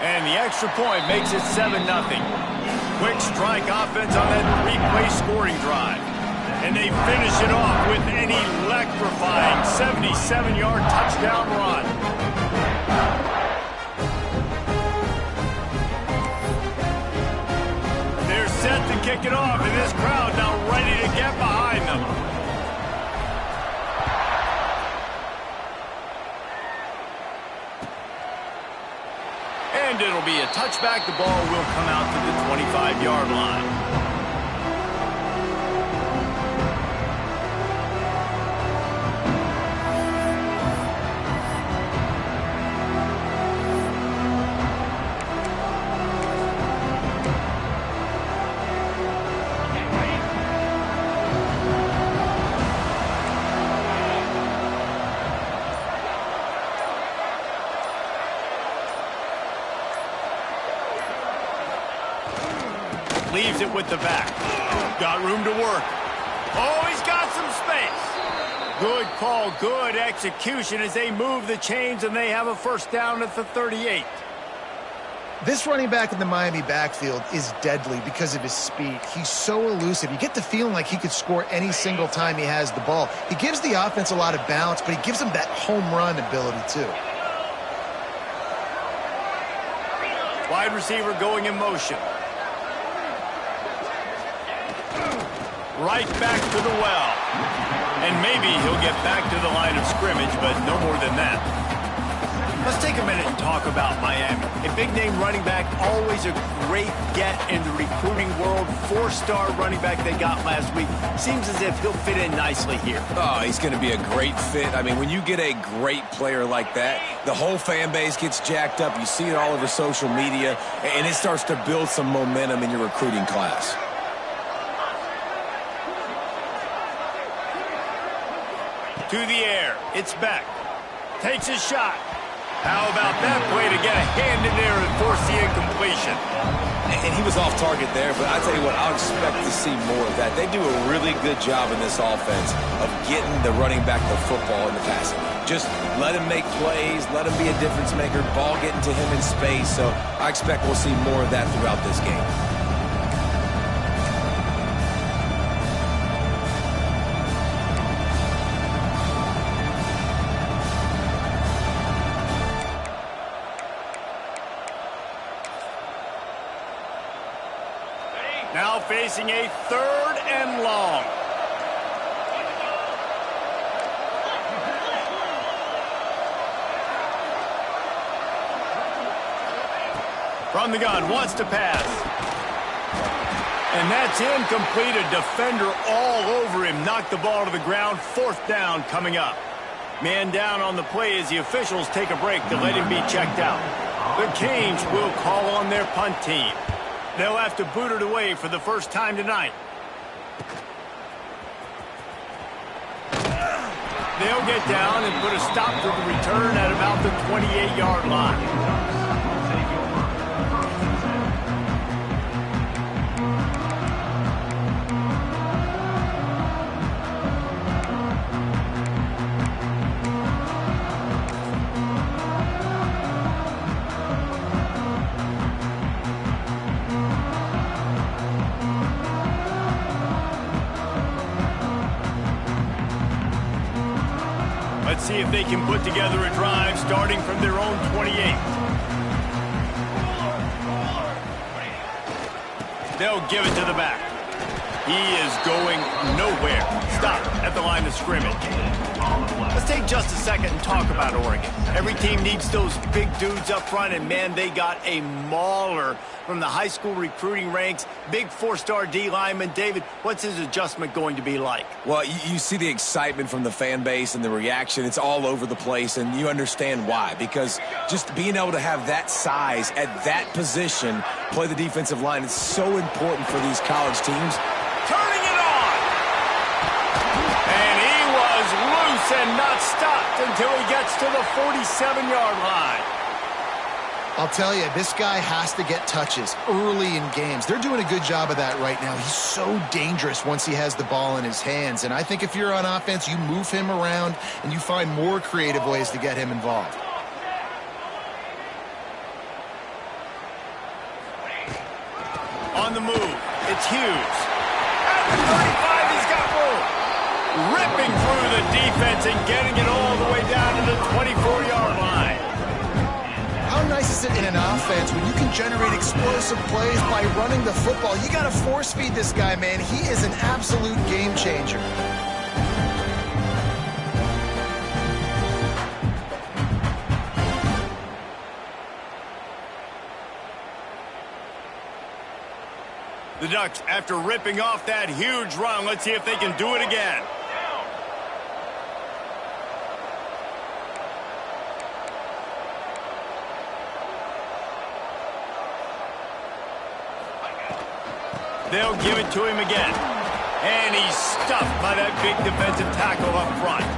And the extra point makes it 7-0. Quick strike offense on that three-play scoring drive. And they finish it off with an electrifying 77-yard touchdown run. They're set to kick it off, and this crowd now ready to get behind them. And it'll be a touchback. The ball will come out to the 25-yard line. Leaves it with the back. Got room to work. Oh, he's got some space. Good call, good execution as they move the chains and they have a first down at the 38. This running back in the Miami backfield is deadly because of his speed. He's so elusive. You get the feeling like he could score any single time he has the ball. He gives the offense a lot of balance, but he gives them that home run ability too. Wide receiver going in motion. Right back to the well. And maybe he'll get back to the line of scrimmage, but no more than that. Let's take a minute and talk about Miami. A big-name running back, always a great get in the recruiting world. Four-star running back they got last week. Seems as if he'll fit in nicely here. Oh, he's going to be a great fit. I mean, when you get a great player like that, the whole fan base gets jacked up. You see it all over social media, and it starts to build some momentum in your recruiting class. To the air. It's Beck. Takes his shot. How about that play to get a hand in there and force the incompletion? And he was off target there, but I tell you what, I'll expect to see more of that. They do a really good job in this offense of getting the running back the football in the passing. Just let him make plays, let him be a difference maker, ball getting to him in space. So I expect we'll see more of that throughout this game. Now facing a 3rd and long. From the gun, wants to pass. And that's incomplete. A defender all over him. Knocked the ball to the ground. 4th down coming up. Man down on the play as the officials take a break to let him be checked out. The Canes will call on their punt team. They'll have to boot it away for the first time tonight. They'll get down and put a stop to the return at about the 28-yard line. Let's see if they can put together a drive starting from their own 28. They'll give it to the back. He is going nowhere. Stop at the line of scrimmage. Let's take just a second and talk about Oregon. Every team needs those big dudes up front, and man, they got a mauler from the high school recruiting ranks. Big 4-star D lineman. David, what's his adjustment going to be like? Well, you see the excitement from the fan base and the reaction. It's all over the place, and you understand why. Because just being able to have that size at that position, play the defensive line, is so important for these college teams. Turning it on! And he was loose and not stopped until he gets to the 47-yard line. I'll tell you, this guy has to get touches early in games. They're doing a good job of that right now. He's so dangerous once he has the ball in his hands. And I think if you're on offense, you move him around and you find more creative ways to get him involved. on the move. It's Hughes. At the 35, he's got room. Ripping through the defense and getting it all the way down to the 24-yard line. How nice is it in an offense when you can generate explosive plays by running the football? You got to force feed this guy, man. He is an absolute game changer. The Ducks, after ripping off that huge run, let's see if they can do it again. They'll give it to him again. And he's stuffed by that big defensive tackle up front.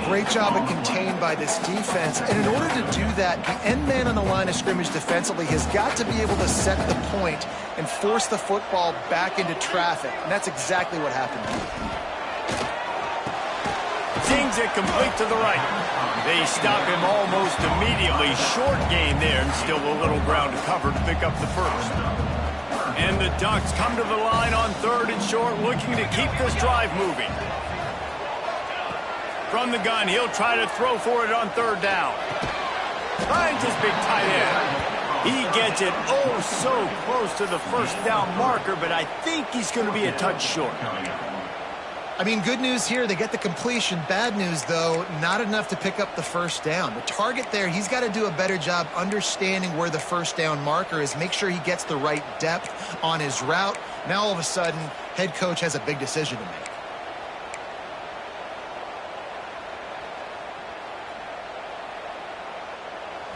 Great job of contained by this defense. And in order to do that, the end man on the line of scrimmage defensively has got to be able to set the point and force the football back into traffic. And that's exactly what happened here. Sings it complete to the right. They stop him almost immediately. Short gain there, and still a little ground to cover to pick up the first. And the Ducks come to the line on 3rd and short, looking to keep this drive moving. From the gun, he'll try to throw for it on 3rd down. Finds his big tight end. He gets it oh so close to the first down marker, but I think he's going to be a touch short. I mean, good news here, they get the completion. Bad news, though, not enough to pick up the first down. The target there, he's got to do a better job understanding where the first down marker is, make sure he gets the right depth on his route. Now, all of a sudden, head coach has a big decision to make.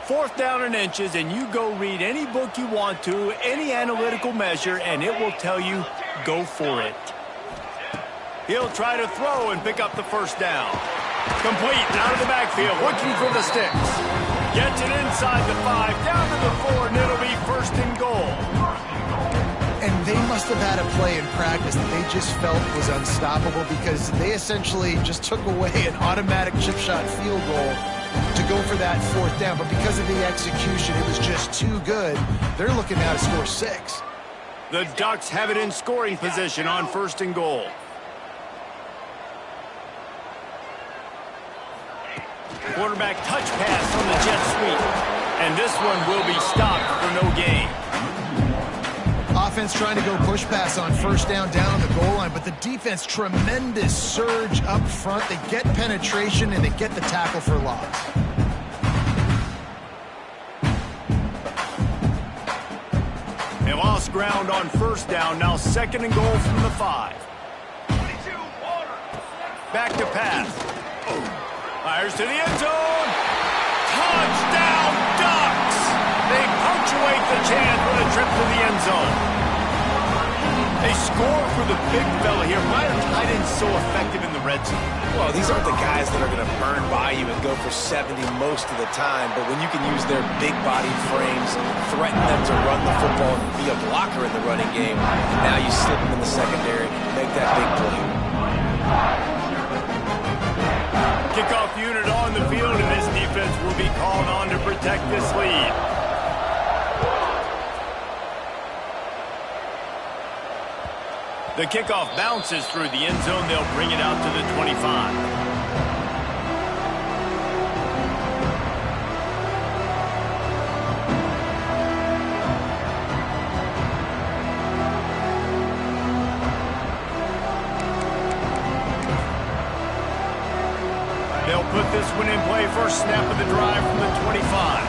Fourth down and inches, and you go read any book you want to, any analytical measure, and it will tell you, go for it. He'll try to throw and pick up the first down. Complete out of the backfield, looking for the sticks. Gets it inside the 5, down to the 4, and it'll be 1st and goal. And they must have had a play in practice that they just felt was unstoppable because they essentially just took away an automatic chip shot field goal to go for that 4th down. But because of the execution, it was just too good. They're looking now to score 6. The Ducks have it in scoring position on 1st and goal. Quarterback touch pass on the jet sweep. And this one will be stopped for no gain. Offense trying to go push pass on 1st down on the goal line, but the defense, tremendous surge up front. They get penetration and they get the tackle for loss. They lost ground on 1st down. Now 2nd and goal from the 5. Back to pass. Fires to the end zone. Touchdown, Ducks! They punctuate the chance with a trip to the end zone. They score for the big fella here. Why are tight ends so effective in the red zone? Well, these aren't the guys that are going to burn by you and go for 70 most of the time, but when you can use their big body frames, threaten them to run the football and be a blocker in the running game, now you slip them in the secondary, make that big play. Kickoff unit on the field, and this defense will be called on to protect this lead. The kickoff bounces through the end zone. They'll bring it out to the 25. They'll put this one in play. First snap of the drive from the 25.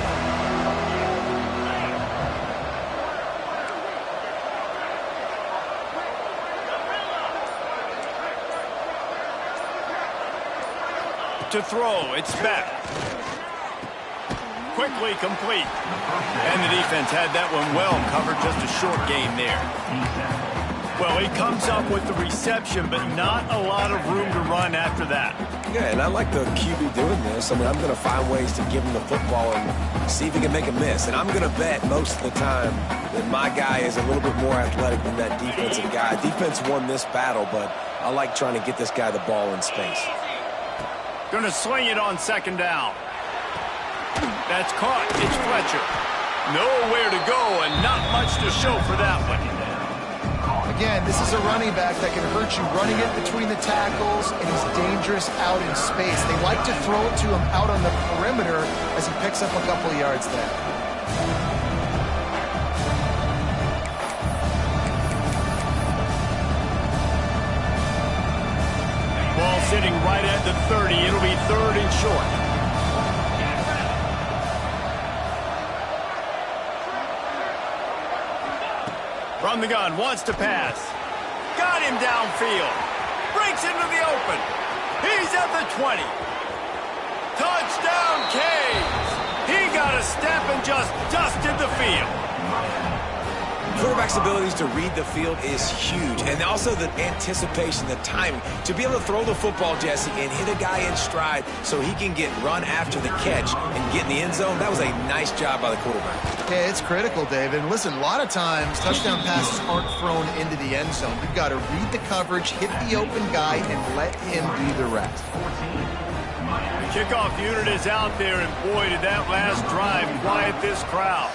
To throw, it's back. Quickly complete. And the defense had that one well covered, just a short gain there. Well, he comes up with the reception, but not a lot of room to run after that. Yeah, and I like the QB doing this. I mean, I'm going to find ways to give him the football and see if he can make a miss. And I'm going to bet most of the time that my guy is a little bit more athletic than that defensive guy. Defense won this battle, but I like trying to get this guy the ball in space. Going to sling it on 2nd down. That's caught. It's Fletcher. Nowhere to go and not much to show for that one. Again, this is a running back that can hurt you running it between the tackles, and he's dangerous out in space. They like to throw it to him out on the perimeter as he picks up a couple of yards there. Ball sitting right at the 30. It'll be 3rd and short. From the gun, wants to pass. Got him downfield. Breaks into the open. He's at the 20. Touchdown, Canes. He got a step and just dusted the field. Quarterback's abilities to read the field is huge, and also the anticipation, the timing. To be able to throw the football, Jesse, and hit a guy in stride so he can get run after the catch and get in the end zone, that was a nice job by the quarterback. Yeah, it's critical, David. And listen, a lot of times touchdown passes aren't thrown into the end zone. You've got to read the coverage, hit the open guy, and let him do the rest. The kickoff unit is out there, and boy, did that last drive quiet this crowd.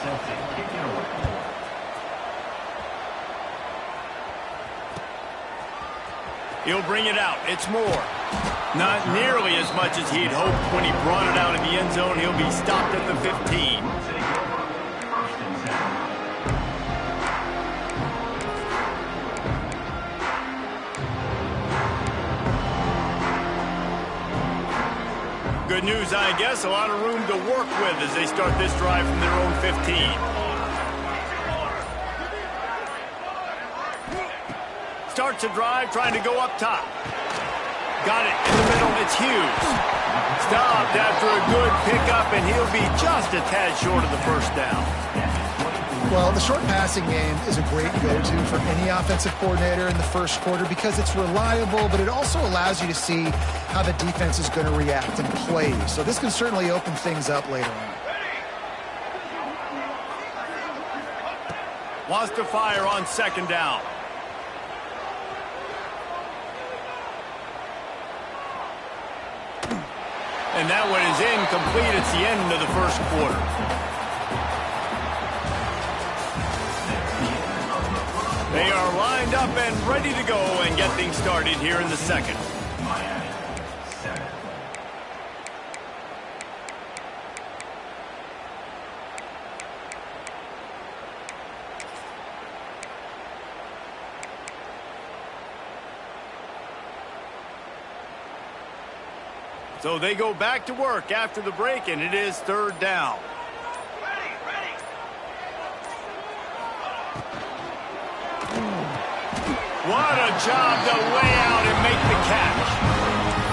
He'll bring it out. It's more. Not nearly as much as he'd hoped when he brought it out of the end zone. He'll be stopped at the 15. Good news, I guess. A lot of room to work with as they start this drive from their own 15. Starts a drive, trying to go up top. Got it in the middle. It's Hughes. Stopped after a good pickup, and he'll be just a tad short of the first down. Well, the short passing game is a great go-to for any offensive coordinator in the first quarter because it's reliable, but it also allows you to see how the defense is going to react and play. So this can certainly open things up later on. Wants to fire on 2nd down. And that one is incomplete. It's the end of the first quarter. They are lined up and ready to go and get things started here in the second. So they go back to work after the break, and it is 3rd down. What a job to lay out and make the catch.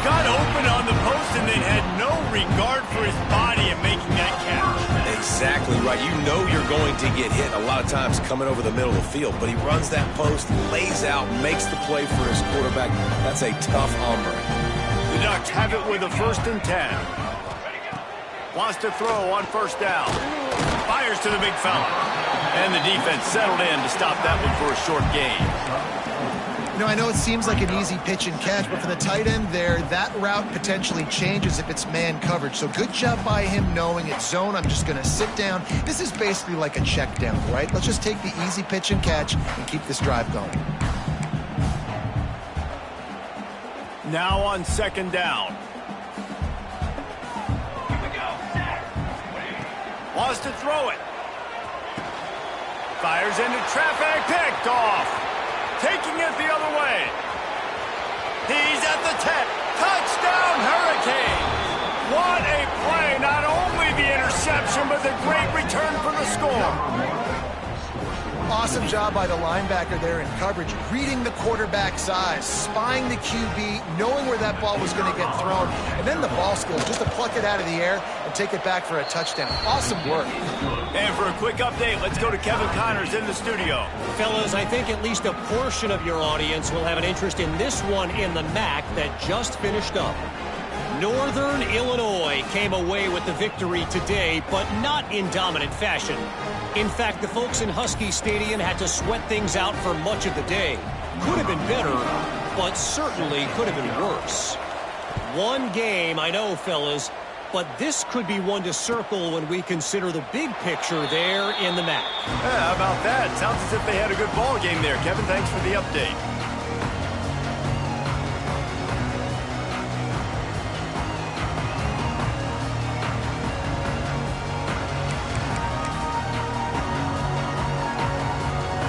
Got open on the post and then had no regard for his body in making that catch. Exactly right. You know you're going to get hit a lot of times coming over the middle of the field, but he runs that post, lays out, makes the play for his quarterback. That's a tough hombre. The Ducks have it with a 1st and 10. Wants to throw on 1st down. Fires to the big fella. And the defense settled in to stop that one for a short gain. You know, I know it seems like an easy pitch and catch, but for the tight end there, that route potentially changes if it's man coverage. So good job by him knowing it's zone. I'm just going to sit down. This is basically like a check down, right? Let's just take the easy pitch and catch and keep this drive going. Now on 2nd down. Wants to throw it. Fires into traffic. Picked off. Taking it the other way. He's at the 10. Touchdown, Hurricanes. What a play. Not only the interception, but the great return for the score. Awesome job by the linebacker there in coverage, reading the quarterback's eyes, spying the QB, knowing where that ball was going to get thrown, and then the ball skills just to pluck it out of the air and take it back for a touchdown. Awesome work. And for a quick update, let's go to Kevin Connors in the studio. Fellas, I think at least a portion of your audience will have an interest in this one in the MAC that just finished up. Northern Illinois came away with the victory today, but not in dominant fashion. In fact, the folks in Husky Stadium had to sweat things out for much of the day. Could have been better, but certainly could have been worse. One game, I know, fellas, but this could be one to circle when we consider the big picture there in the MAC. Yeah, how about that? Sounds as if they had a good ball game there. Kevin, thanks for the update.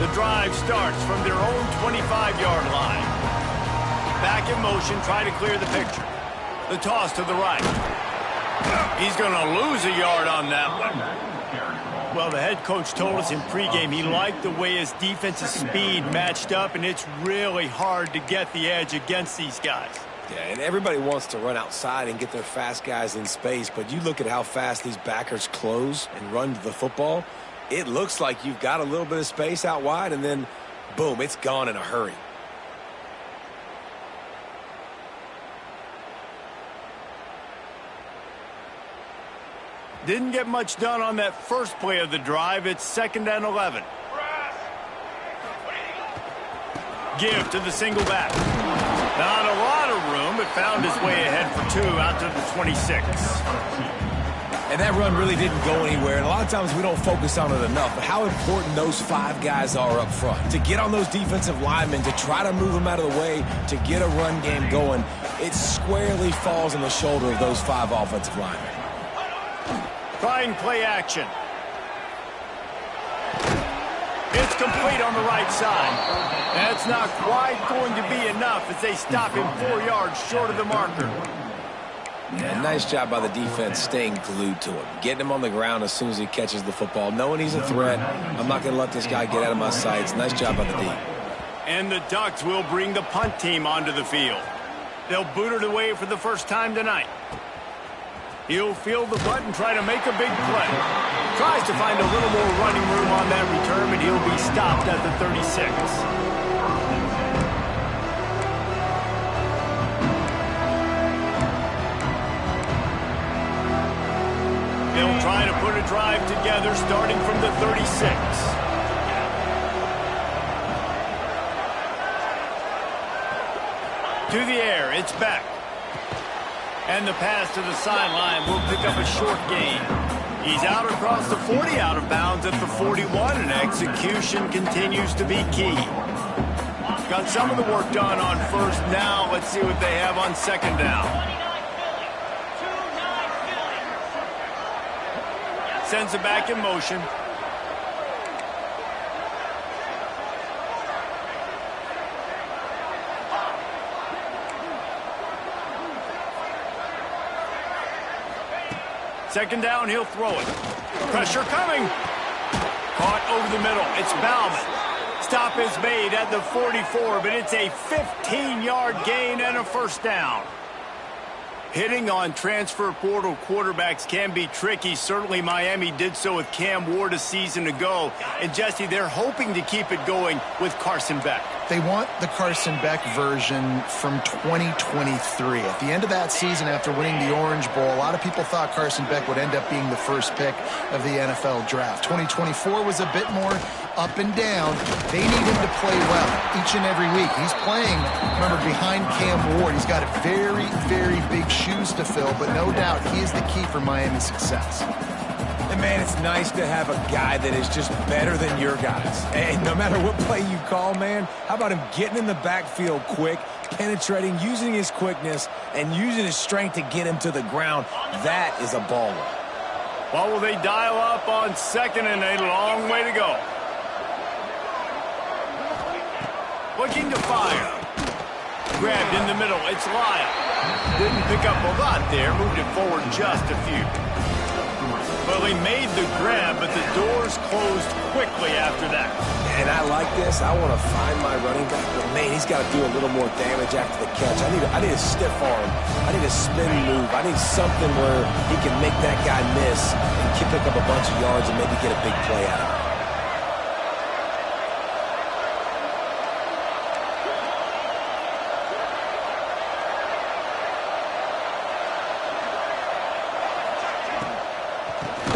The drive starts from their own 25-yard line. Back in motion, try to clear the picture. The toss to the right. He's going to lose a yard on that one. Well, the head coach told us in pregame he liked the way his defensive speed matched up, and it's really hard to get the edge against these guys. Yeah, and everybody wants to run outside and get their fast guys in space, but you look at how fast these backers close and run to the football. It looks like you've got a little bit of space out wide, and then, boom, it's gone in a hurry. Didn't get much done on that first play of the drive. It's 2nd and 11. Give to the single back. Not a lot of room, but found his way ahead for 2 out to the 26. And that run really didn't go anywhere, and a lot of times we don't focus on it enough, but how important those 5 guys are up front. To get on those defensive linemen, to try to move them out of the way, to get a run game going, it squarely falls on the shoulder of those 5 offensive linemen. Trying play action. It's complete on the right side. That's not quite going to be enough as they stop him 4 yards short of the marker. Yeah, nice job by the defense staying glued to him. Getting him on the ground as soon as he catches the football. Knowing he's a threat, I'm not going to let this guy get out of my sights. Nice job by the D. And the Ducks will bring the punt team onto the field. They'll boot it away for the first time tonight. He'll field the butt and try to make a big play. Tries to find a little more running room on that return, but he'll be stopped at the 36. They'll try to put a drive together starting from the 36. To the air, it's back. And the pass to the sideline will pick up a short gain. He's out across the 40, out of bounds at the 41, and execution continues to be key. Got some of the work done on first. Now let's see what they have on 2nd down. Sends it back in motion. Second down, he'll throw it. Pressure coming. Caught over the middle. It's Bauman. Stop is made at the 44, but it's a 15-yard gain and a first down. Hitting on transfer portal quarterbacks can be tricky. Certainly Miami did so with Cam Ward a season ago. And Jesse, they're hoping to keep it going with Carson Beck. They want the Carson Beck version from 2023. At the end of that season, after winning the Orange Bowl, a lot of people thought Carson Beck would end up being the first pick of the NFL draft. 2024 was a bit more up and down. They need him to play well each and every week. He's playing, remember, behind Cam Ward. He's got very, very big shoes to fill, but no doubt he is the key for Miami's success. And man, it's nice to have a guy that is just better than your guys. And no matter what play you call, man, how about him getting in the backfield quick, penetrating, using his quickness, and using his strength to get him to the ground? That is a baller. Well, will they dial up on 2nd and a long way to go? Looking to fire. Grabbed in the middle. It's Lyle. Didn't pick up a lot there. Moved it forward just a few. Well, he made the grab, but the doors closed quickly after that. And I like this. I want to find my running back, but man, he's got to do a little more damage after the catch. I need a stiff arm. I need a spin move. I need something where he can make that guy miss and pick up a bunch of yards and maybe get a big play out of it.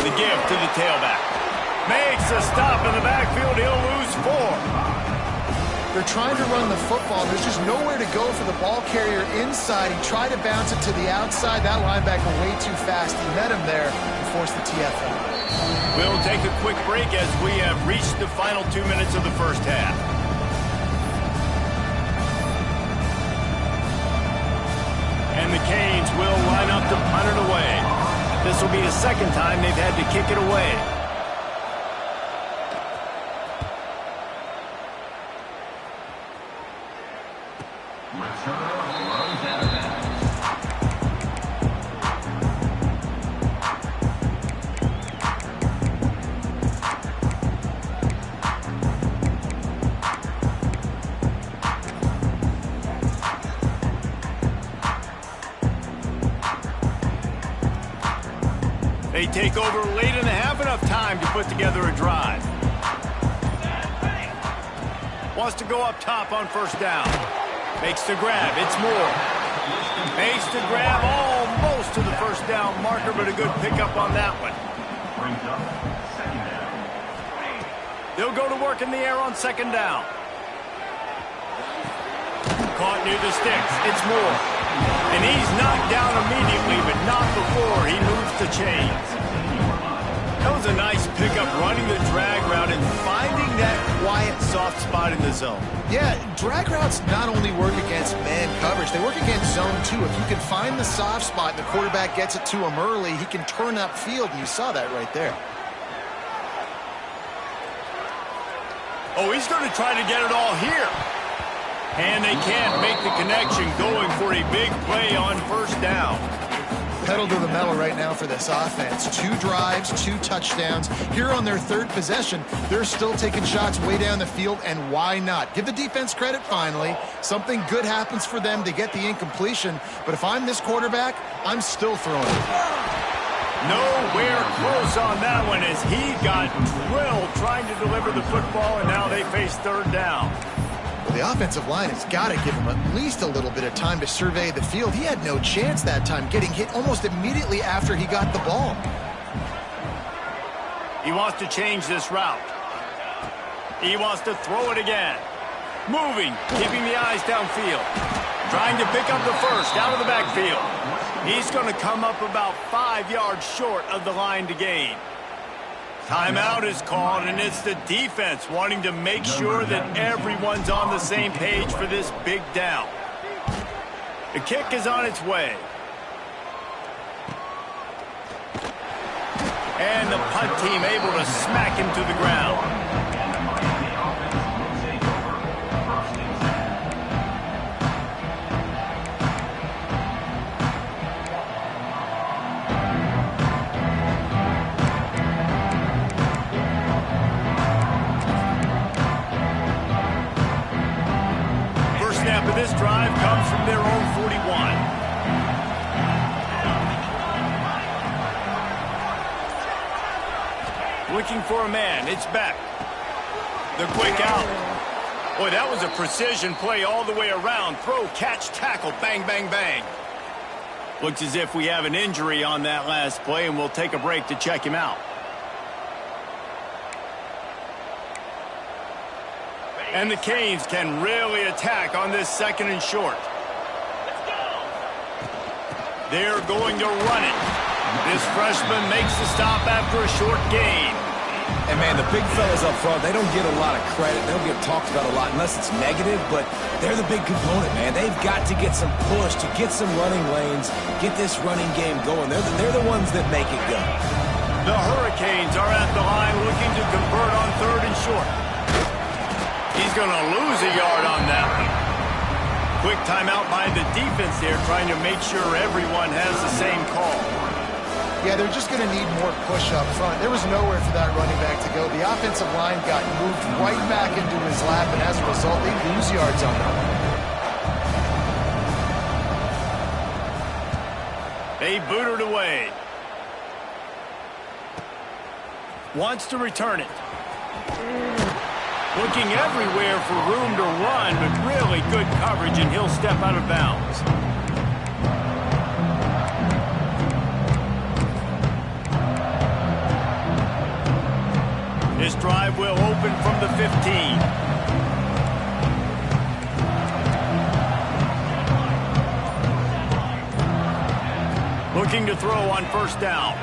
The give to the tailback. Makes a stop in the backfield. He'll lose 4. They're trying to run the football. There's just nowhere to go for the ball carrier inside. He tried to bounce it to the outside. That linebacker way too fast. He met him there and forced the TFL. We'll take a quick break as we have reached the final 2 minutes of the first half. And the Canes will line up to punt it away. This will be the second time they've had to kick it away. They take over late in the half, enough time to put together a drive. Wants to go up top on first down. Makes the grab. It's Moore. Makes the grab almost to the first down marker, but a good pickup on that one. They'll go to work in the air on second down. Caught near the sticks. It's Moore. And he's knocked down immediately, but not before he moves the chains. That was a nice pickup, running the drag route and finding that quiet, soft spot in the zone. Yeah, drag routes not only work against man coverage, they work against zone too. If you can find the soft spot and the quarterback gets it to him early, he can turn upfield, and you saw that right there. Oh, he's going to try to get it all here. And they can't make the connection, going for a big play on first down. Pedal to the metal right now for this offense. 2 drives, 2 touchdowns. Here on their third possession, they're still taking shots way down the field, and why not? Give the defense credit finally. Something good happens for them to get the incompletion, but if I'm this quarterback, I'm still throwing it. Nowhere close on that one as he got drilled trying to deliver the football, and now they face third down. Well, the offensive line has got to give him at least a little bit of time to survey the field. He had no chance that time, getting hit almost immediately after he got the ball. He wants to change this route. He wants to throw it again. Moving, keeping the eyes downfield. Trying to pick up the first out of the backfield. He's going to come up about 5 yards short of the line to gain. Timeout is called, and it's the defense wanting to make sure that everyone's on the same page for this big down. The kick is on its way. And the punt team able to smack him to the ground. Of this drive comes from their own 41. Looking for a man. It's Beck. The quick out. Boy, that was a precision play all the way around. Throw, catch, tackle, bang, bang, bang. Looks as if we have an injury on that last play, and we'll take a break to check him out. And the Canes can really attack on this second and short. They're going to run it. This freshman makes the stop after a short gain. And, man, the big fellas up front, they don't get a lot of credit. They don't get talked about a lot unless it's negative, but they're the big component, man. They've got to get some push, to get some running lanes, get this running game going. They're the ones that make it go. The Hurricanes are at the line looking to convert on third and short. He's going to lose a yard on that one. Quick timeout by the defense there, trying to make sure everyone has the same call. Yeah, they're just going to need more push up front. There was nowhere for that running back to go. The offensive line got moved right back into his lap, and as a result, they lose yards on that one. They boot it away. Wants to return it. Looking everywhere for room to run, but really good coverage, and he'll step out of bounds. This drive will open from the 15. Looking to throw on first down.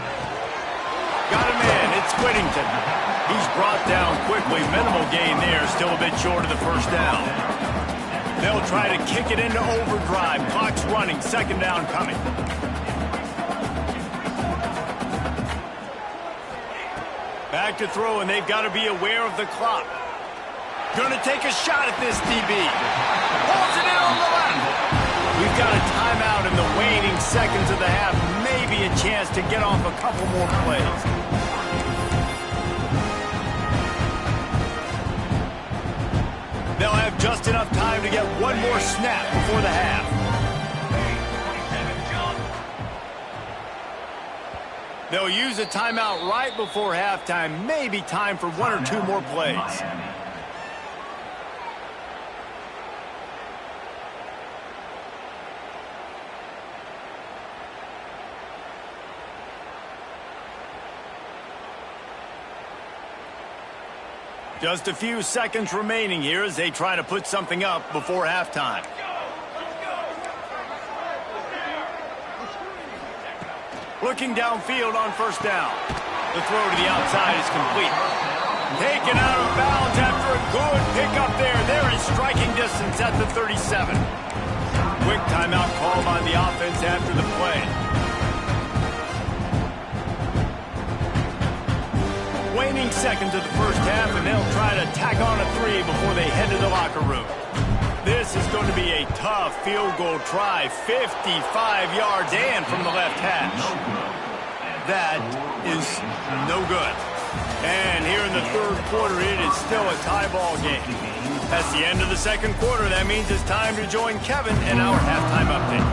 Got him in. It's Whittington. He's brought down quickly. Minimal gain there. Still a bit short of the first down. They'll try to kick it into overdrive. Clock's running. Second down coming. Back to throw, and they've got to be aware of the clock. Going to take a shot at this DB. Pulls it in on the left. We've got a timeout in the waning seconds of the half. Maybe a chance to get off a couple more plays. They'll have just enough time to get one more snap before the half. They'll use a timeout right before halftime. Maybe time for one or two more plays. Just a few seconds remaining here as they try to put something up before halftime. Looking downfield on first down. The throw to the outside is complete. Taken out of bounds after a good pickup there. There is striking distance at the 37. Quick timeout call by the offense after the play. Waning seconds of the first half, and they'll try to tack on a 3 before they head to the locker room. This is going to be a tough field goal try. 55 yards and from the left hash. That is no good. And here in the third quarter, it is still a tie ball game. That's the end of the second quarter. That means it's time to join Kevin in our halftime update.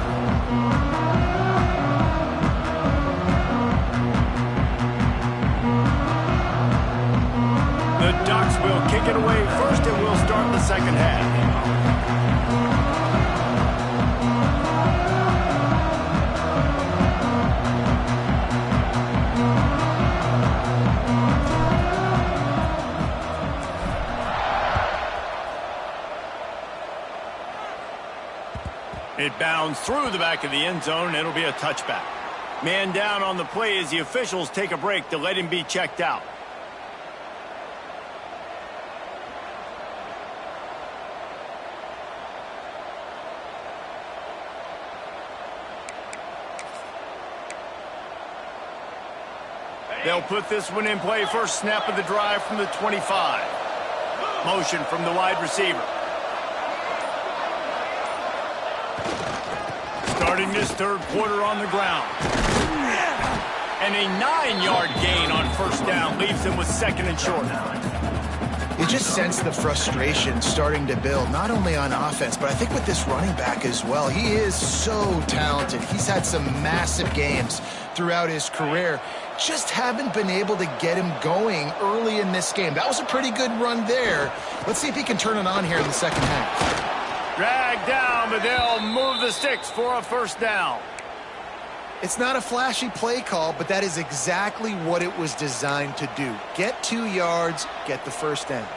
The Ducks will kick it away first, and we'll start the second half. It bounds through the back of the end zone. It'll be a touchback. Man down on the play as the officials take a break to let him be checked out. They'll put this one in play. First snap of the drive from the 25. Motion from the wide receiver. Starting this third quarter on the ground. And a 9-yard gain on first down leaves them with second and short. You just sense the frustration starting to build, not only on offense, but I think with this running back as well. He is so talented. He's had some massive games throughout his career. Just haven't been able to get him going early in this game. That was a pretty good run there. Let's see if he can turn it on here in the second half. Dragged down, but they'll move the sticks for a first down. It's not a flashy play call, but that is exactly what it was designed to do. Get 2 yards, get the first down.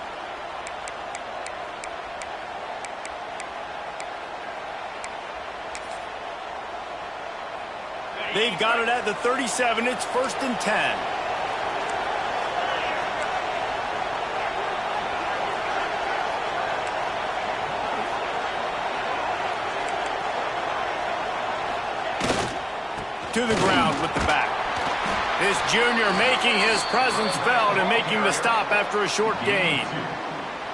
They've got it at the 37. It's first and 10. To the ground with the back. This junior making his presence felt and making the stop after a short gain.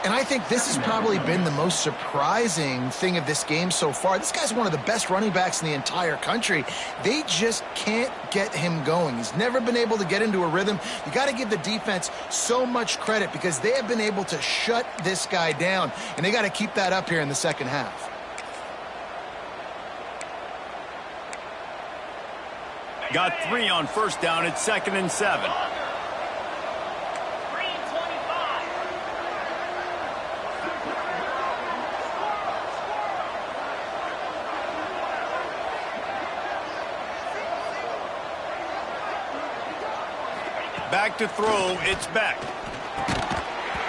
And I think this has probably been the most surprising thing of this game so far. This guy's one of the best running backs in the entire country. They just can't get him going. He's never been able to get into a rhythm. You got to give the defense so much credit because they have been able to shut this guy down, and they got to keep that up here in the second half. Got 3 on first down. It's second and 7. Back to throw, it's Beck.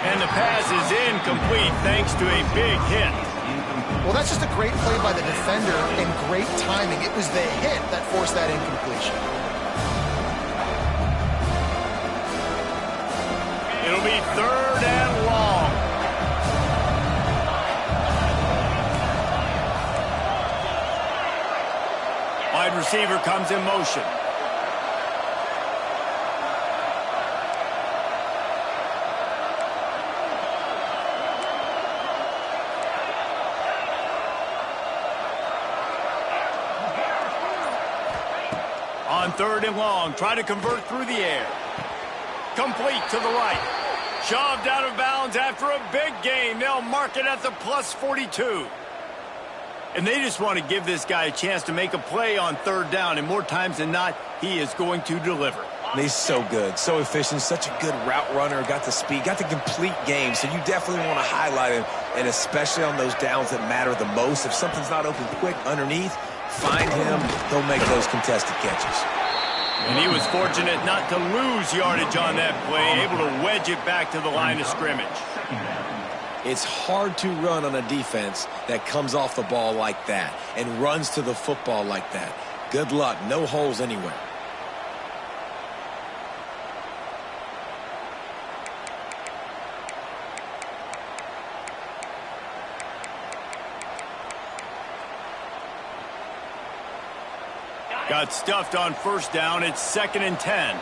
And the pass is incomplete thanks to a big hit. Well, that's just a great play by the defender and great timing. It was the hit that forced that incompletion. It'll be 3rd and long. Wide receiver comes in motion. On 3rd and long, try to convert through the air. Complete to the right. Shoved out of bounds after a big gain. They'll mark it at the plus 42. And they just want to give this guy a chance to make a play on 3rd down. And more times than not, he is going to deliver. He's so good, so efficient, such a good route runner, got the speed, got the complete game. So you definitely want to highlight him, and especially on those downs that matter the most. If something's not open quick underneath, find him. He'll make those contested catches. And he was fortunate not to lose yardage on that play, able to wedge it back to the line of scrimmage. It's hard to run on a defense that comes off the ball like that and runs to the football like that. Good luck. No holes anywhere. Got stuffed on 1st down. It's 2nd and 10.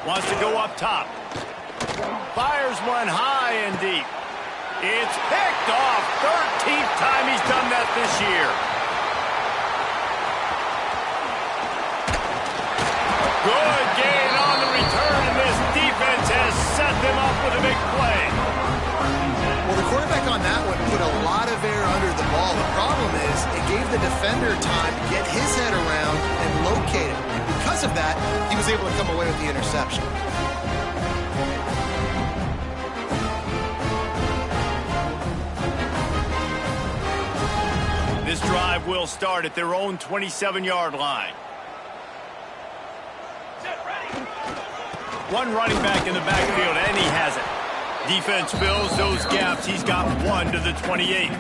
Wants to go up top. Fires one high and deep. It's picked off. 13th time he's done that this year. Good gain on the return, and this defense has set them up with a big play. Well, the quarterback on that one put a lot of air under the ball. The problem is it gave the defender time to get his head around and locate it. And because of that, he was able to come away with the interception. This drive will start at their own 27-yard line. One running back in the backfield, and he has it. Defense fills those gaps. He's got one to the 28.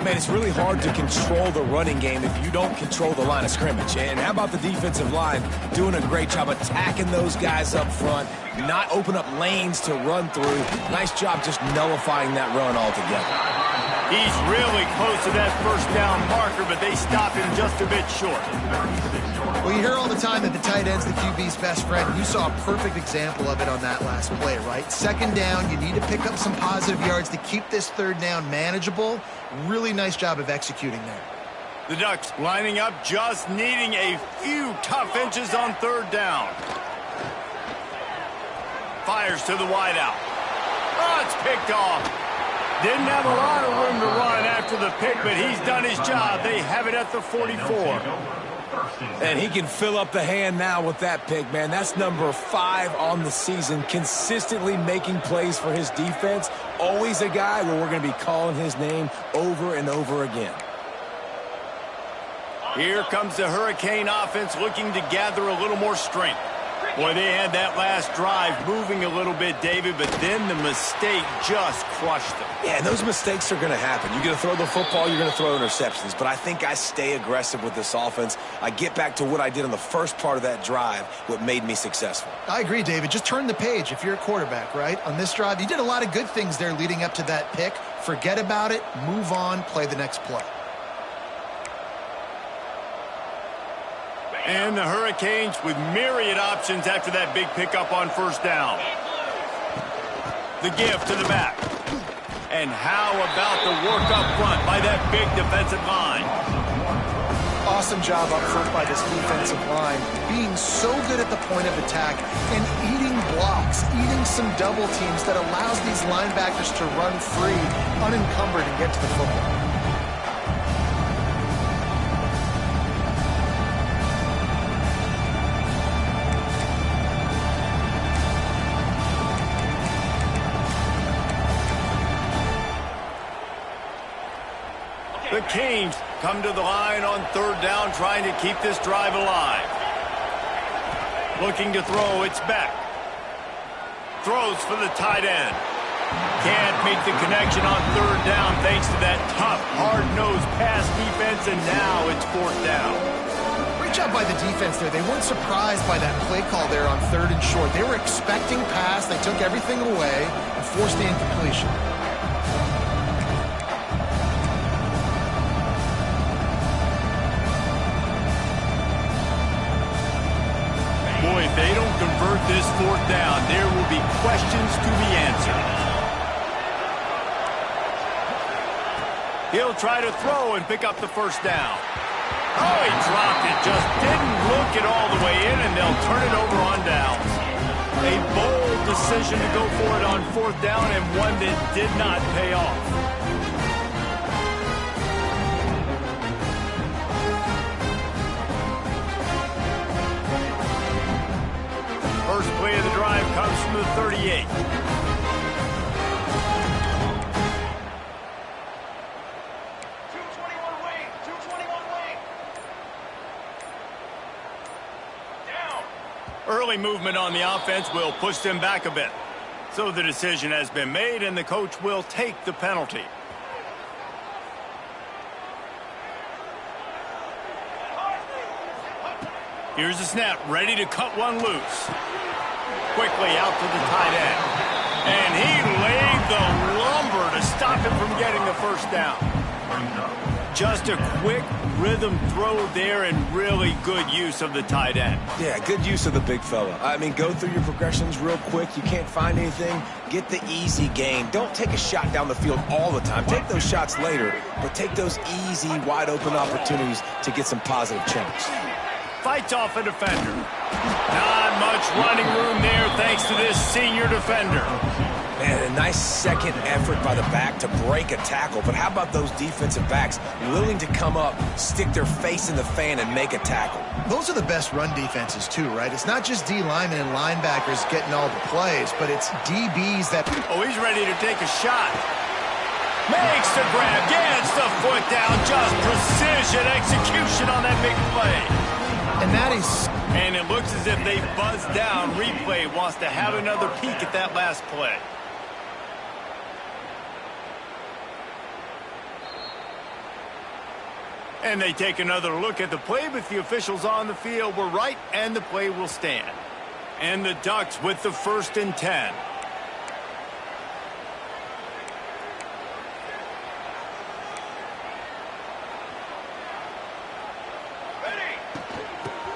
Man, it's really hard to control the running game if you don't control the line of scrimmage. And how about the defensive line doing a great job attacking those guys up front, not open up lanes to run through. Nice job just nullifying that run altogether. He's really close to that 1st down marker, but they stop him just a bit short. Well, you hear all the time that the tight end's the QB's best friend. You saw a perfect example of it on that last play, right? 2nd down, you need to pick up some positive yards to keep this 3rd down manageable. Really nice job of executing there. The Ducks lining up, just needing a few tough inches on 3rd down. Fires to the wideout. Oh, it's picked off. Didn't have a lot of room to run after the pick, but he's done his job. They have it at the 44. And he can fill up the hand now with that pick, man. That's number 5 on the season, consistently making plays for his defense. Always a guy where we're going to be calling his name over and over again. Here comes the Hurricane offense looking to gather a little more strength. Boy, they had that last drive moving a little bit, David, but then the mistake just crushed them. Yeah, and those mistakes are going to happen. You're going to throw the football, you're going to throw interceptions. But I think I stay aggressive with this offense. I get back to what I did in the first part of that drive, what made me successful. I agree, David. Just turn the page if you're a quarterback, right? On this drive, you did a lot of good things there leading up to that pick. Forget about it, move on, play the next play. And the Hurricanes with myriad options after that big pickup on 1st down. The give to the back. And how about the work up front by that big defensive line? Awesome job up front by this defensive line, being so good at the point of attack and eating blocks, eating some double teams that allows these linebackers to run free, unencumbered, and get to the football. The Canes come to the line on 3rd down, trying to keep this drive alive. Looking to throw, it's Beck. Throws for the tight end. Can't make the connection on third down thanks to that tough, hard-nosed pass defense, and now it's fourth down. Great job by the defense there. They weren't surprised by that play call there on third and short. They were expecting pass. They took everything away and forced the incompletion. Boy, if they don't convert this fourth down, there will be questions to be answered. He'll try to throw and pick up the first down. Oh, he dropped it. Just didn't look it all the way in, and they'll turn it over on downs. A bold decision to go for it on fourth down, and one that did not pay off. First play of the drive comes from the 38. Early movement on the offense will push them back a bit. So the decision has been made, and the coach will take the penalty. Here's the snap, ready to cut one loose. Quickly out to the tight end. And he laid the lumber to stop him from getting the first down. Just a quick rhythm throw there, and really good use of the tight end. Yeah, good use of the big fella. I mean, go through your progressions real quick. You can't find anything, get the easy gain. Don't take a shot down the field all the time. Take those shots later, but take those easy, wide-open opportunities to get some positive chunks. Fights off a defender. Not much running room there thanks to this senior defender. Man, a nice second effort by the back to break a tackle. But how about those defensive backs willing to come up, stick their face in the fan, and make a tackle? Those are the best run defenses, too, right? It's not just D linemen and linebackers getting all the plays, but it's DBs that... Oh, he's ready to take a shot. Makes the grab, gets the foot down. Just precision execution on that big play. And that is... And it looks as if they buzzed down. Replay wants to have another peek at that last play. And they take another look at the play, but the officials on the field were right, and the play will stand. And the Ducks with the 1st and 10.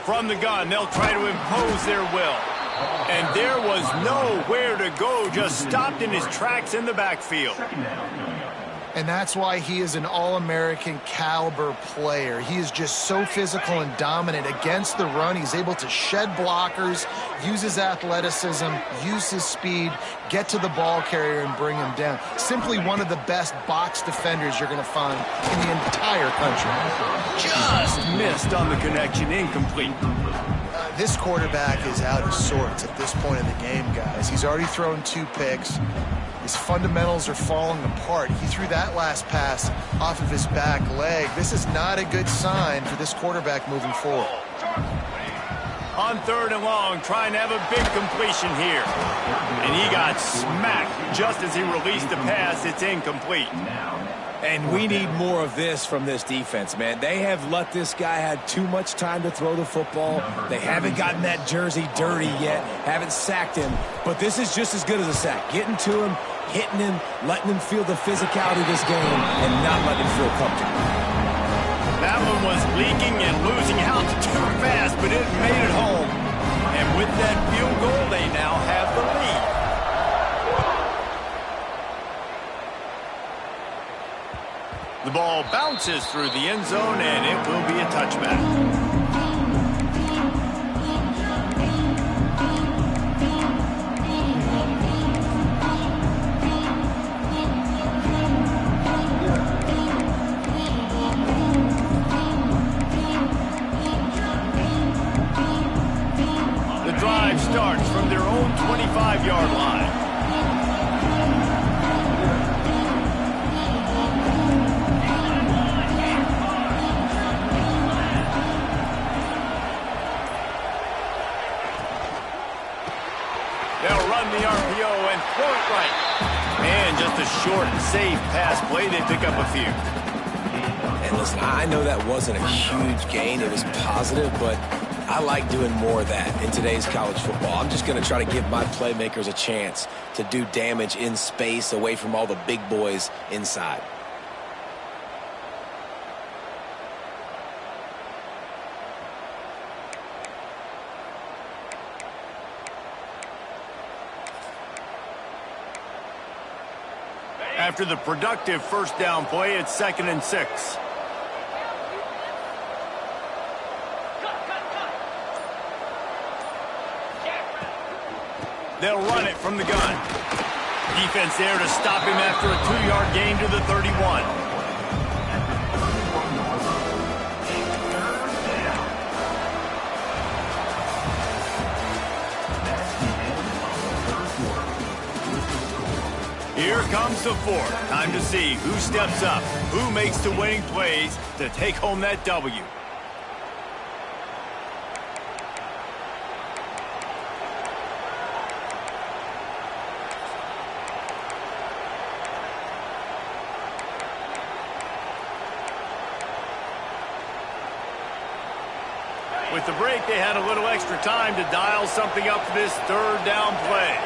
From the gun, they'll try to impose their will. And there was nowhere to go, just stopped in his tracks in the backfield. And that's why he is an all-American caliber player. He is just so physical and dominant against the run. He's able to shed blockers, use his athleticism, use his speed, get to the ball carrier and bring him down. Simply one of the best box defenders you're going to find in the entire country. Just missed on the connection, incomplete. This quarterback is out of sorts at this point in the game, guys. He's already thrown 2 picks. His fundamentals are falling apart. He threw that last pass off of his back leg. This is not a good sign for this quarterback moving forward. On 3rd and long, trying to have a big completion here. And he got smacked just as he released the pass. It's incomplete. And we need more of this from this defense, man. They have let this guy have too much time to throw the football. They haven't gotten that jersey dirty yet, haven't sacked him. But this is just as good as a sack. Getting to him, hitting him, letting him feel the physicality of this game, and not letting him feel comfortable. That one was leaking and losing out too fast, but it made it home. And with that field goal, they now have the lead. The ball bounces through the end zone, and it will be a touchback. The drive starts from their own 25-yard line. the RPO and throw it right. And just a short, safe pass play. They pick up a few. And listen, I know that wasn't a huge gain. It was positive, but I like doing more of that in today's college football. I'm just going to try to give my playmakers a chance to do damage in space away from all the big boys inside. After the productive first down play, it's 2nd and 6. They'll run it from the gun. Defense there to stop him after a 2-yard gain to the 31. Here comes the fourth. Time to see who steps up, who makes the winning plays to take home that W. With the break, they had a little extra time to dial something up for this 3rd down play.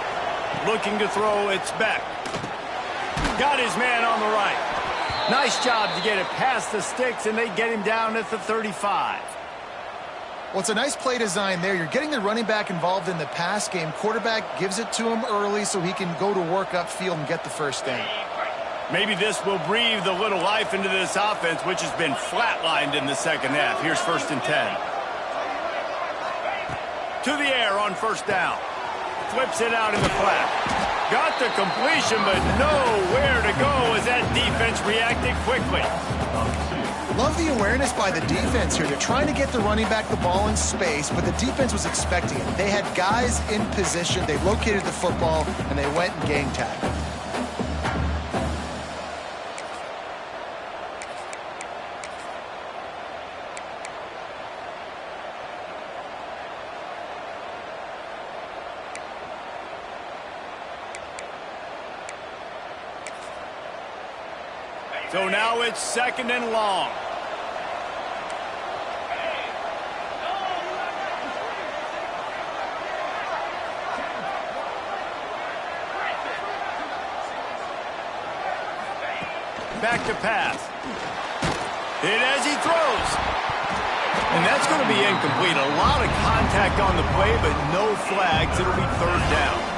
Looking to throw, it's Beck. Got his man on the right. Nice job to get it past the sticks, and they get him down at the 35. Well, it's a nice play design there. You're getting the running back involved in the pass game. Quarterback gives it to him early so he can go to work upfield and get the first down. Maybe this will breathe a little life into this offense, which has been flatlined in the second half. Here's 1st and 10. To the air on 1st down. Flips it out in the flat. Got the completion, but nowhere to go as that defense reacted quickly. Love the awareness by the defense here. They're trying to get the running back the ball in space, but the defense was expecting it. They had guys in position. They located the football, and they went and gang tagged. So now it's 2nd and long. Back to pass. Hit as he throws. And that's going to be incomplete. A lot of contact on the play, but no flags. It'll be 3rd down.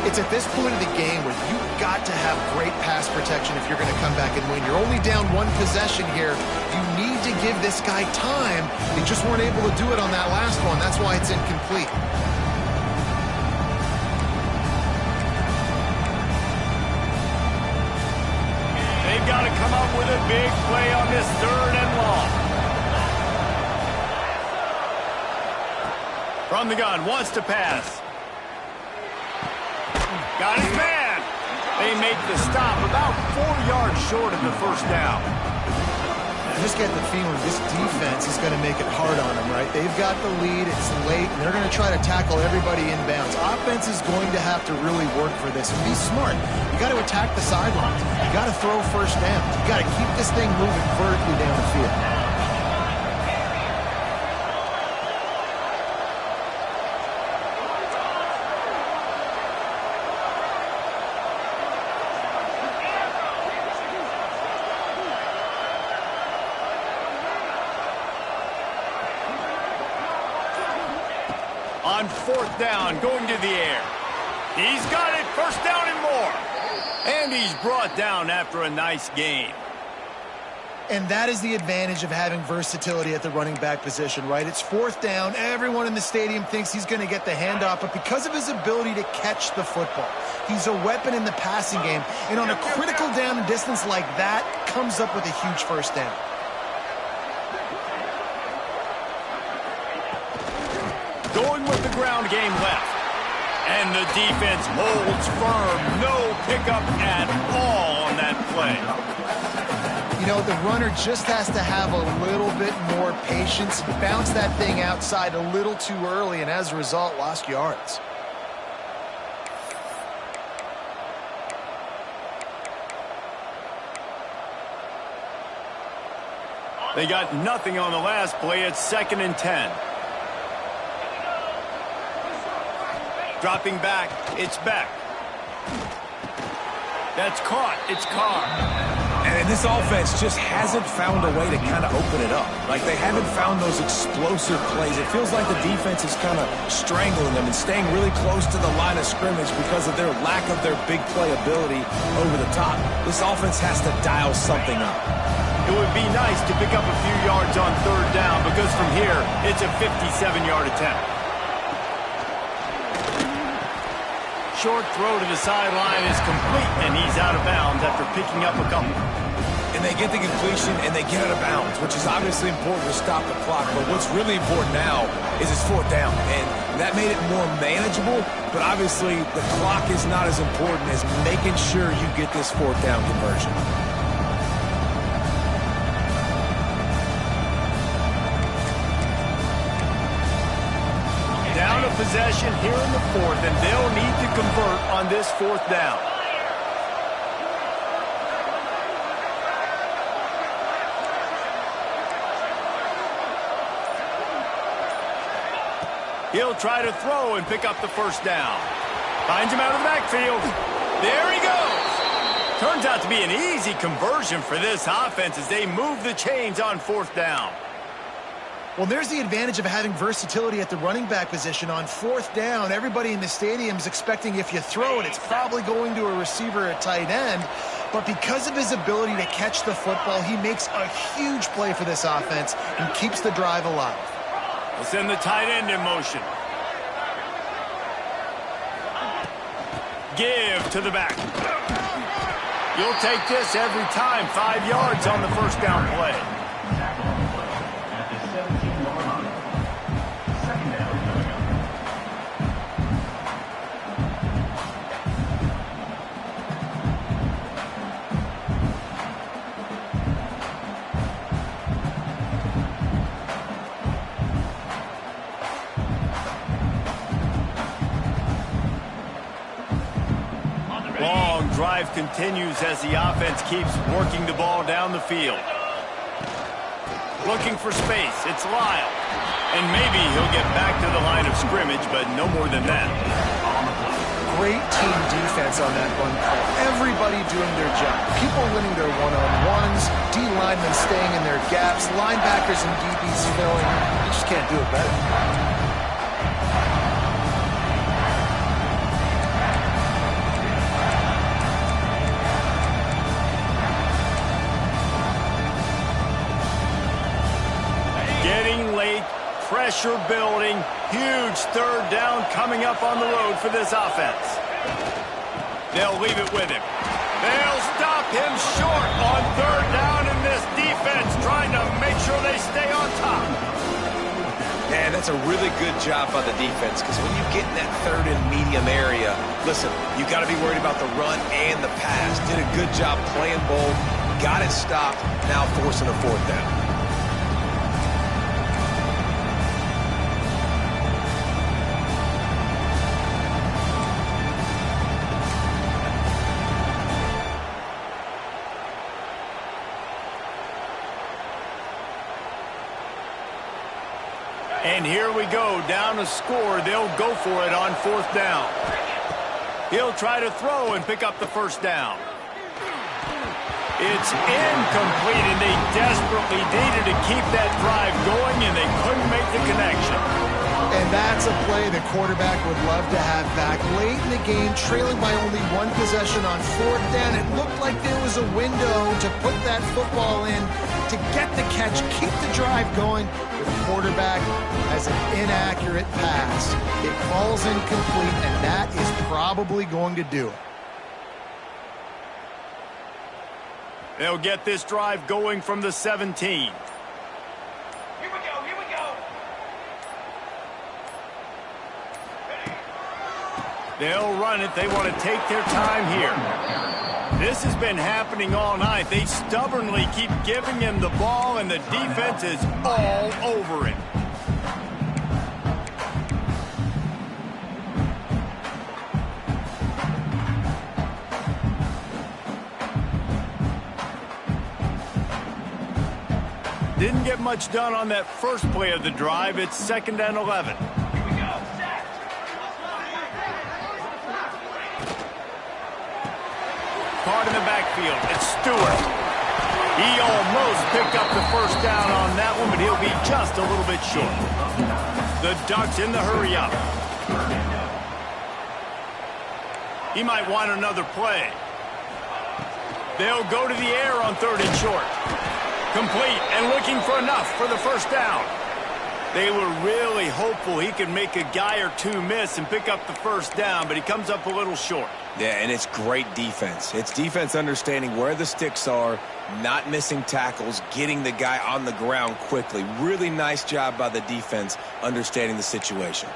It's at this point of the game where you've got to have great pass protection if you're going to come back and win. You're only down 1 possession here. You need to give this guy time. They just weren't able to do it on that last one. That's why it's incomplete. They've got to come up with a big play on this 3rd and long. From the gun, wants to pass. Got his man. They make the stop about 4 yards short of the 1st down. I just get the feeling this defense is going to make it hard on them, right? They've got the lead. It's late, and they're going to try to tackle everybody inbounds. Offense is going to have to really work for this and be smart. You got to attack the sidelines. You got to throw 1st down. You got to keep this thing moving vertically down the field. On 4th down, going to the air. He's got it, 1st down and more. And he's brought down after a nice gain. And that is the advantage of having versatility at the running back position, right? It's 4th down. Everyone in the stadium thinks he's going to get the handoff, but because of his ability to catch the football, he's a weapon in the passing game. And on a critical down and distance like that, comes up with a huge 1st down. Going with the ground game left. And the defense holds firm. No pickup at all on that play. You know, the runner just has to have a little bit more patience. Bounce that thing outside a little too early, and as a result, lost yards. They got nothing on the last play. It's 2nd and 10. Dropping back. It's Beck. That's caught. It's Carr. And this offense just hasn't found a way to kind of open it up. Like, they haven't found those explosive plays. It feels like the defense is kind of strangling them and staying really close to the line of scrimmage because of their lack of their big play ability over the top. This offense has to dial something up. It would be nice to pick up a few yards on 3rd down because from here, it's a 57-yard attempt. Short throw to the sideline is complete, and he's out of bounds after picking up a couple. And they get the completion, and they get out of bounds, which is obviously important to stop the clock. But what's really important now is it's 4th down, and that made it more manageable. But obviously, the clock is not as important as making sure you get this 4th down conversion. Down a possession here in the 4th, and they'll need to convert on this 4th down. He'll try to throw and pick up the 1st down. Finds him out of the backfield. There he goes. Turns out to be an easy conversion for this offense as they move the chains on 4th down. Well, there's the advantage of having versatility at the running back position. On 4th down, everybody in the stadium is expecting if you throw it, it's probably going to a receiver at tight end. But because of his ability to catch the football, he makes a huge play for this offense and keeps the drive alive. We'll send the tight end in motion. Give to the back. You'll take this every time. 5 yards on the 1st down play. Long drive continues as the offense keeps working the ball down the field. Looking for space. It's Lyle. And maybe he'll get back to the line of scrimmage, but no more than that. Great team defense on that run play. Everybody doing their job. People winning their one-on-ones, D linemen staying in their gaps, linebackers and DBs filling. You just can't do it better. Pressure building. Huge 3rd down coming up on the road for this offense. They'll leave it with him. They'll stop him short on 3rd down, and this defense trying to make sure they stay on top. And that's a really good job by the defense, because when you get in that 3rd and medium area, listen, you got to be worried about the run and the pass. Did a good job playing both, got it stopped, now forcing a 4th down. And here we go, down a score. They'll go for it on 4th down. He'll try to throw and pick up the 1st down. It's incomplete, and they desperately needed to keep that drive going, and they couldn't make the connection. And that's a play the quarterback would love to have back. Late in the game, trailing by only 1 possession on 4th down, it looked like there was a window to put that football in, to get the catch, keep the drive going. The quarterback has an inaccurate pass. It falls incomplete, and that is probably going to do it. They'll get this drive going from the 17. They'll run it. They want to take their time here. This has been happening all night. They stubbornly keep giving him the ball, and the defense is all over him. Didn't get much done on that first play of the drive. It's 2nd and 11. Card in the backfield. It's Stewart. He almost picked up the first down on that one, but he'll be just a little bit short. The Ducks in the hurry up. He might want another play. They'll go to the air on 3rd and short. Complete and looking for enough for the first down. They were really hopeful he could make a guy or two miss and pick up the first down, but he comes up a little short. Yeah, and it's great defense. It's defense understanding where the sticks are, not missing tackles, getting the guy on the ground quickly. Really nice job by the defense understanding the situation.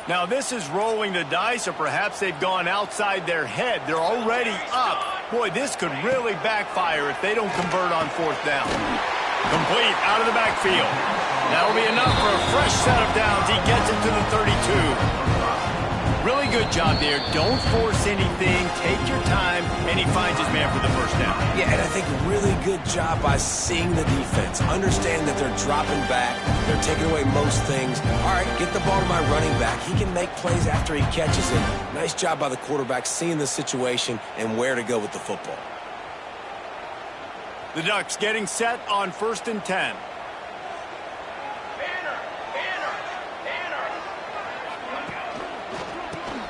Now this is rolling the dice, or perhaps they've gone outside their head. They're already up. Boy, this could really backfire if they don't convert on 4th down. Complete out of the backfield. That'll be enough for a fresh set of downs. He gets it to the 32. Really good job there. Don't force anything. Take your time, and he finds his man for the first down. Yeah, and I think really good job by seeing the defense. Understand that they're dropping back. They're taking away most things. All right, get the ball to my running back. He can make plays after he catches it. Nice job by the quarterback seeing the situation and where to go with the football. The Ducks getting set on 1st and 10.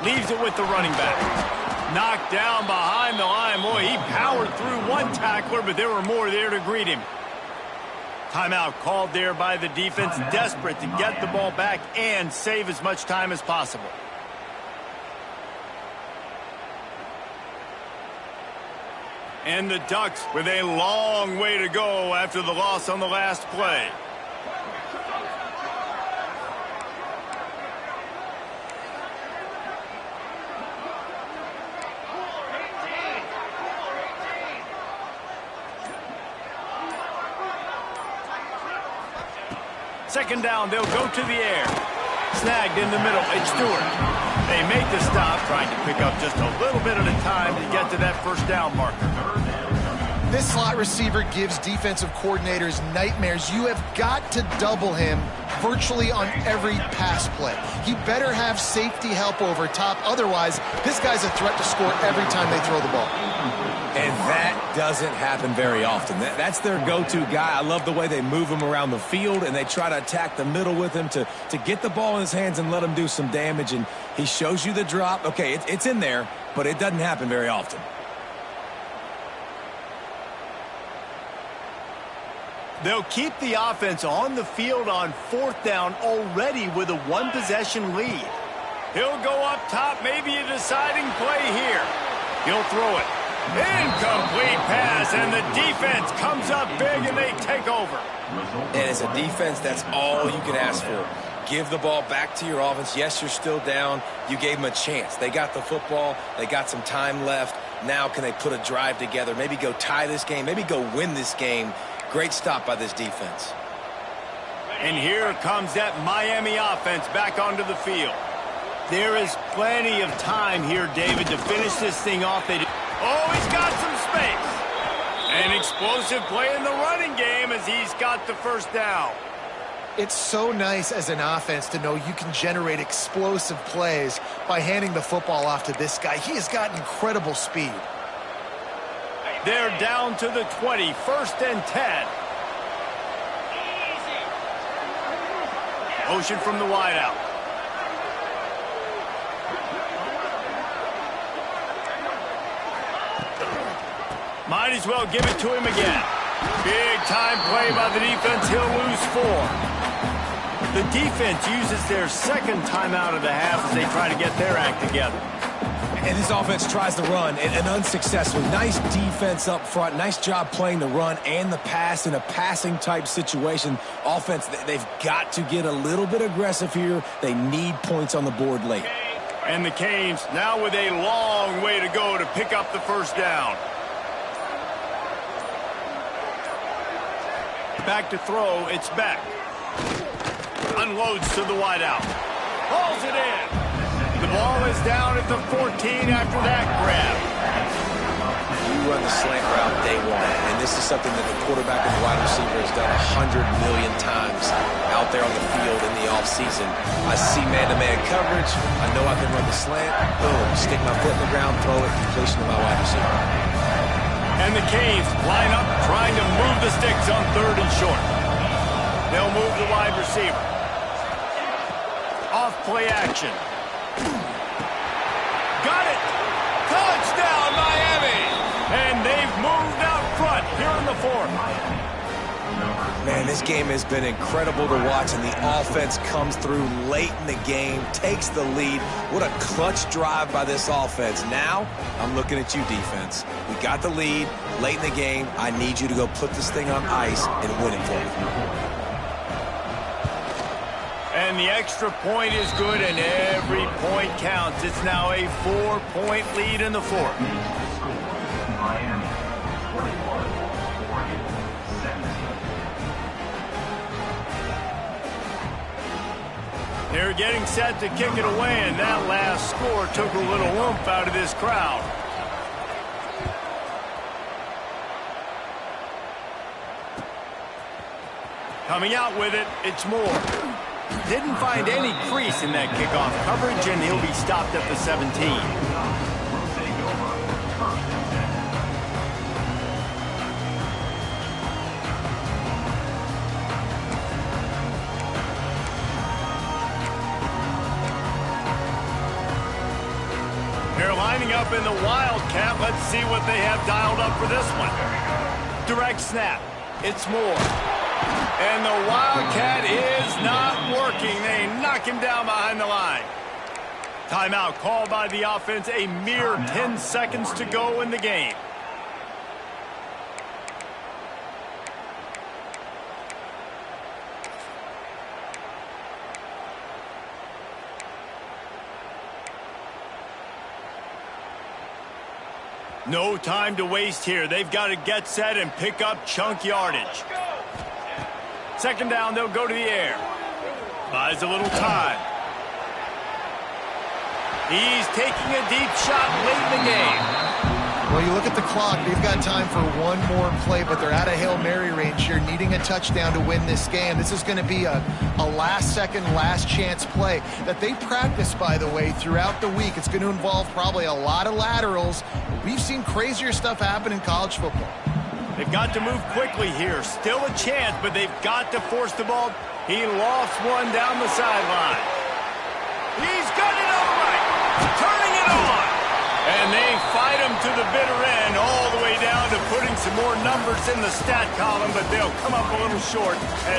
Leaves it with the running back. Knocked down behind the line. Boy, he powered through one tackler, but there were more there to greet him. Timeout called there by the defense, desperate to get the ball back and save as much time as possible. And the Ducks with a long way to go after the loss on the last play. Second down, they'll go to the air. Snagged in the middle, it's Stewart. They make the stop, trying to pick up just a little bit at a time to get to that first down marker. This slot receiver gives defensive coordinators nightmares. You have got to double him virtually on every pass play. He better have safety help over top. Otherwise, this guy's a threat to score every time they throw the ball. And that doesn't happen very often. That's their go-to guy. I love the way they move him around the field, and they try to attack the middle with him to get the ball in his hands and let him do some damage. And he shows you the drop. Okay, it's in there, but it doesn't happen very often. They'll keep the offense on the field on 4th down already with a one-possession lead. He'll go up top, maybe a deciding play here. He'll throw it. Incomplete pass, and the defense comes up big, and they take over. And as a defense, that's all you can ask for. Give the ball back to your offense. Yes, you're still down. You gave them a chance. They got the football. They got some time left. Now can they put a drive together, maybe go tie this game, maybe go win this game. Great stop by this defense. And here comes that Miami offense back onto the field. There is plenty of time here, David, to finish this thing off. Oh, he's got some space. An explosive play in the running game as he's got the first down. It's so nice as an offense to know you can generate explosive plays by handing the football off to this guy. He has got incredible speed. They're down to the 20, 1st and 10. Motion from the wideout. Might as well give it to him again. Big time play by the defense. He'll lose 4. The defense uses their second timeout of the half as they try to get their act together. And this offense tries to run, and unsuccessfully. Nice defense up front. Nice job playing the run and the pass in a passing-type situation. Offense, they've got to get a little bit aggressive here. They need points on the board late. And the Canes now with a long way to go to pick up the first down. Back to throw, it's Beck. Unloads to the wideout. Hauls it in. The ball is down at the 14 after that grab. You run the slant route day one, and this is something that the quarterback and the wide receiver has done 100 million times out there on the field in the offseason. I see man-to-man coverage. I know I can run the slant. Boom, stick my foot in the ground, throw it, completion to my wide receiver. And the Canes line up trying to move the sticks on 3rd and short. They'll move the wide receiver. Off play action. Got it! Touchdown, Miami! And they've moved out front here in the 4th. Man, this game has been incredible to watch, and the offense comes through late in the game, takes the lead. What a clutch drive by this offense. Now, I'm looking at you, defense. We got the lead late in the game. I need you to go put this thing on ice and win it for me. And the extra point is good, and every point counts. It's now a 4-point lead in the 4th. Miami, 41, Oregon, 17. They're getting set to kick it away, and that last score took a little oomph out of this crowd. Coming out with it, it's Moore. Didn't find any crease in that kickoff coverage, and he'll be stopped at the 17. They're lining up in the Wildcat. Let's see what they have dialed up for this one. Direct snap. It's Moore. And the Wildcat is not working. They knock him down behind the line. Timeout called by the offense. A mere 10 seconds to go in the game. No time to waste here. They've got to get set and pick up chunk yardage. 2nd down, they'll go to the air. Buys a little time. He's taking a deep shot late in the game. Well, you look at the clock. They've got time for one more play, but they're out of Hail Mary range here, needing a touchdown to win this game. This is going to be a last-second, last-chance play that they practice, by the way, throughout the week. It's going to involve probably a lot of laterals. We've seen crazier stuff happen in college football. They've got to move quickly here. Still a chance, but they've got to force the ball. He lost one down the sideline. He's got it all right. Turning it on. And they fight him to the bitter end, all the way down to putting some more numbers in the stat column, but they'll come up a little short as